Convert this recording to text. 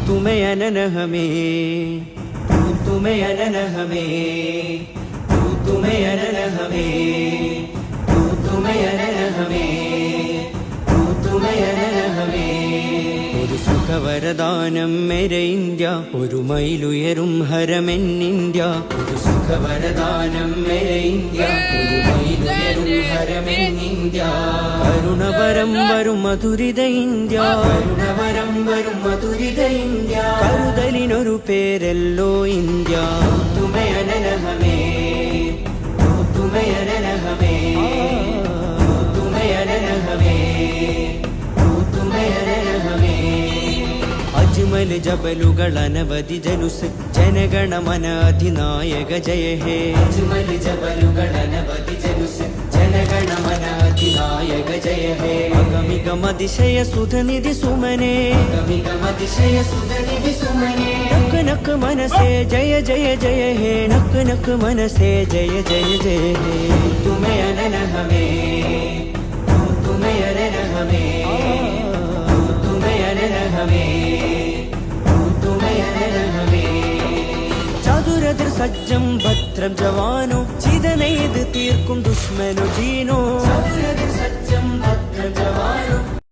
तुम्हें अनन हमें, तुम्हें अनन हमें, तुम्हें अनन हमें, तुम्हें अनन हमें, तुम्हें अनन हमें. ഒരു സുഖവരദാനം മേരെ ഇന്ത്യ, ഒരു മൈലുയരും ഹരമെൻ ഇന്ത്യ. ഒരു സുഖവരദാനം മേരെ ഇന്ത്യ, ഒരു മൈലുയരും ഹരമെൻ ഇന്ത്യ. കരുണപരം വരും മധുരിത ഇന്ത്യ, കരുണപരം വരും മധുരിത ഇന്ത്യ. കരുതലിനൊരു പേരല്ലോ ഇന്ത്യ. തുമേ അനന ഹമേ, തുമേ അനന ഹമേ, തുമേ അനന ഹമേ, തുമേ അനന ഹമേ. അജ്മൽ ജബലുകൾ അനവധി ജനുസ് ജനഗണമന അധിനായക ജയ ഹേ. അജ്മൽ ജബലുകൾ അനവധി ജനുസ് ജനഗണമന അധിനായക ജയ ഹേ. അഗമികമതിശയ സുധനിധി സുമനേ, അഗമികമതിശയ സുധനിധി സുമനേ. നക്ക് നക്ക് മനസേ ജയ ജയ ജയ ഹേ, നക്ക് നക്ക് മനസേ ജയ ജയ ജയ ഹേ. തുമേ അനന ഹമേ, തുമേ അനന ഹമേ, തുമേ അനന ഹമേ, തുമേ അനന ഹമേ. ചതുരതിർ സജ്ജം ഭദ്രം ജവാനോ, ചിതനെയ്ത് തീർക്കും ദുഷ്മനു ജീനോ. ചതുരതിർ സജ്ജം ഭദ്രം ജവാനോ.